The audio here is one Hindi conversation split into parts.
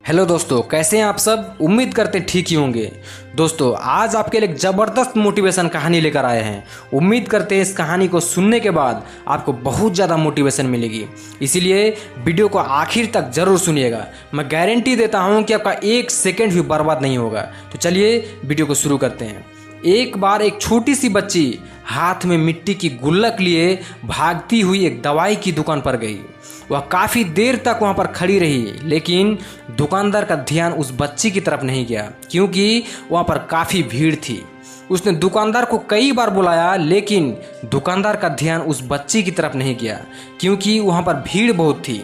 हेलो दोस्तों, कैसे हैं आप सब। उम्मीद करते ठीक ही होंगे। दोस्तों, आज आपके लिए एक ज़बरदस्त मोटिवेशन कहानी लेकर आए हैं। उम्मीद करते हैं इस कहानी को सुनने के बाद आपको बहुत ज़्यादा मोटिवेशन मिलेगी, इसीलिए वीडियो को आखिर तक ज़रूर सुनिएगा। मैं गारंटी देता हूं कि आपका एक सेकंड भी बर्बाद नहीं होगा। तो चलिए वीडियो को शुरू करते हैं। एक बार एक छोटी सी बच्ची हाथ में मिट्टी की गुल्लक लिए भागती हुई एक दवाई की दुकान पर गई। वह काफ़ी देर तक वहाँ पर खड़ी रही, लेकिन दुकानदार का ध्यान उस बच्ची की तरफ नहीं गया, क्योंकि वहाँ पर काफ़ी भीड़ थी। उसने दुकानदार को कई बार बुलाया, लेकिन दुकानदार का ध्यान उस बच्ची की तरफ नहीं गया, क्योंकि वहाँ पर भीड़ बहुत थी।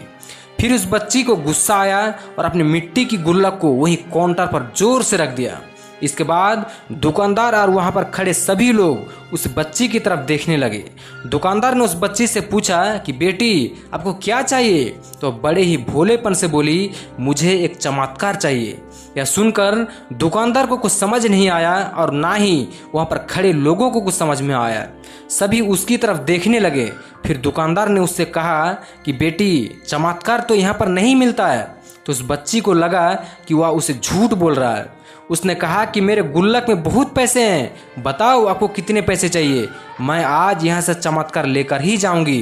फिर उस बच्ची को गुस्सा आया और अपनी मिट्टी की गुल्लक को वहीं काउंटर पर जोर से रख दिया। इसके बाद दुकानदार और वहां पर खड़े सभी लोग उस बच्ची की तरफ देखने लगे। दुकानदार ने उस बच्ची से पूछा कि बेटी, आपको क्या चाहिए? तो बड़े ही भोलेपन से बोली, मुझे एक चमत्कार चाहिए। यह सुनकर दुकानदार को कुछ समझ नहीं आया और ना ही वहां पर खड़े लोगों को कुछ समझ में आया। सभी उसकी तरफ देखने लगे। फिर दुकानदार ने उससे कहा कि बेटी, चमत्कार तो यहाँ पर नहीं मिलता है। तो उस बच्ची को लगा कि वह उसे झूठ बोल रहा है। उसने कहा कि मेरे गुल्लक में बहुत पैसे हैं, बताओ आपको कितने पैसे चाहिए, मैं आज यहाँ से चमत्कार लेकर ही जाऊंगी।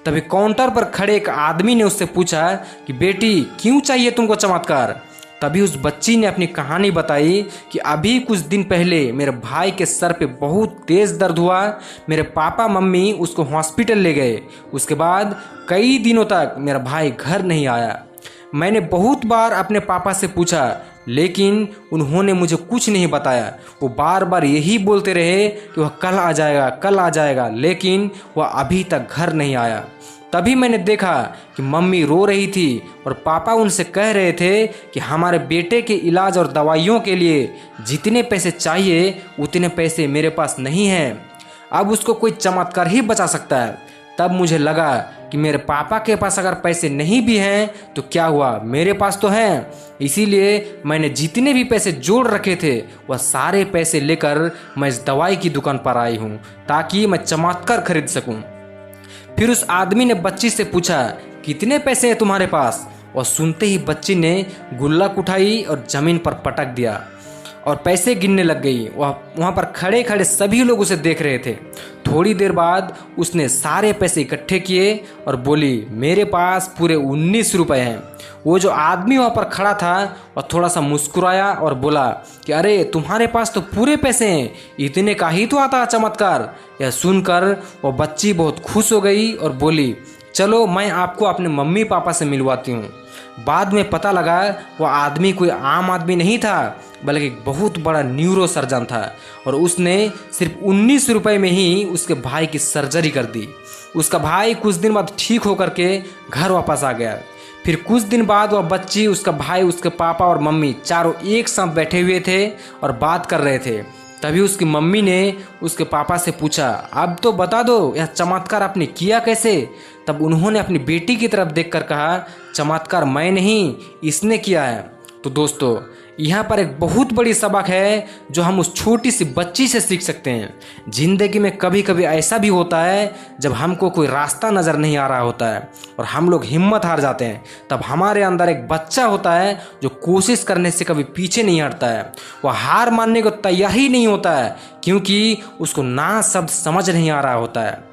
तभी काउंटर पर खड़े एक आदमी ने उससे पूछा कि बेटी, क्यों चाहिए तुमको चमत्कार? तभी उस बच्ची ने अपनी कहानी बताई कि अभी कुछ दिन पहले मेरे भाई के सर पे बहुत तेज़ दर्द हुआ। मेरे पापा मम्मी उसको हॉस्पिटल ले गए। उसके बाद कई दिनों तक मेरा भाई घर नहीं आया। मैंने बहुत बार अपने पापा से पूछा, लेकिन उन्होंने मुझे कुछ नहीं बताया। वो बार बार यही बोलते रहे कि वह कल आ जाएगा, कल आ जाएगा, लेकिन वह अभी तक घर नहीं आया। तभी मैंने देखा कि मम्मी रो रही थी और पापा उनसे कह रहे थे कि हमारे बेटे के इलाज और दवाइयों के लिए जितने पैसे चाहिए उतने पैसे मेरे पास नहीं हैं। अब उसको कोई चमत्कार ही बचा सकता है। तब मुझे लगा कि मेरे पापा के पास अगर पैसे नहीं भी हैं तो क्या हुआ, मेरे पास तो हैं। इसीलिए मैंने जितने भी पैसे जोड़ रखे थे वह सारे पैसे लेकर मैं इस दवाई की दुकान पर आई हूँ, ताकि मैं चमत्कार खरीद सकूँ। फिर उस आदमी ने बच्ची से पूछा, कितने पैसे हैं तुम्हारे पास? और सुनते ही बच्ची ने गुल्लक उठाई और जमीन पर पटक दिया और पैसे गिनने लग गई। वहाँ पर खड़े खड़े सभी लोग उसे देख रहे थे। थोड़ी देर बाद उसने सारे पैसे इकट्ठे किए और बोली, मेरे पास पूरे 19 रुपए हैं। वो जो आदमी वहाँ पर खड़ा था वह थोड़ा सा मुस्कुराया और बोला कि अरे, तुम्हारे पास तो पूरे पैसे हैं, इतने का ही तो आता है चमत्कार। यह सुनकर वो बच्ची बहुत खुश हो गई और बोली, चलो मैं आपको अपने मम्मी पापा से मिलवाती हूँ। बाद में पता लगा वह आदमी कोई आम आदमी नहीं था, बल्कि एक बहुत बड़ा न्यूरो सर्जन था और उसने सिर्फ 19 रुपए में ही उसके भाई की सर्जरी कर दी। उसका भाई कुछ दिन बाद ठीक होकर के घर वापस आ गया। फिर कुछ दिन बाद वह बच्ची, उसका भाई, उसके पापा और मम्मी चारों एक साथ बैठे हुए थे और बात कर रहे थे। तभी उसकी मम्मी ने उसके पापा से पूछा, अब तो बता दो, यह चमत्कार आपने किया कैसे? तब उन्होंने अपनी बेटी की तरफ देखकर कहा, चमत्कार मैं नहीं, इसने किया है। तो दोस्तों, यहाँ पर एक बहुत बड़ी सबक है जो हम उस छोटी सी बच्ची से सीख सकते हैं। जिंदगी में कभी कभी ऐसा भी होता है जब हमको कोई रास्ता नज़र नहीं आ रहा होता है और हम लोग हिम्मत हार जाते हैं। तब हमारे अंदर एक बच्चा होता है जो कोशिश करने से कभी पीछे नहीं हटता है। वह हार मानने को तैयार ही नहीं होता है, क्योंकि उसको ना शब्द समझ नहीं आ रहा होता है।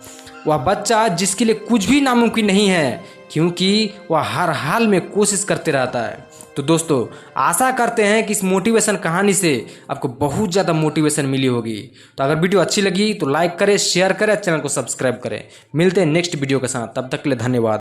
वह बच्चा जिसके लिए कुछ भी नामुमकिन नहीं है, क्योंकि वह हर हाल में कोशिश करते रहता है। तो दोस्तों, आशा करते हैं कि इस मोटिवेशन कहानी से आपको बहुत ज़्यादा मोटिवेशन मिली होगी। तो अगर वीडियो अच्छी लगी तो लाइक करें, शेयर करें, चैनल को सब्सक्राइब करें। मिलते हैं नेक्स्ट वीडियो के साथ, तब तक के लिए धन्यवाद।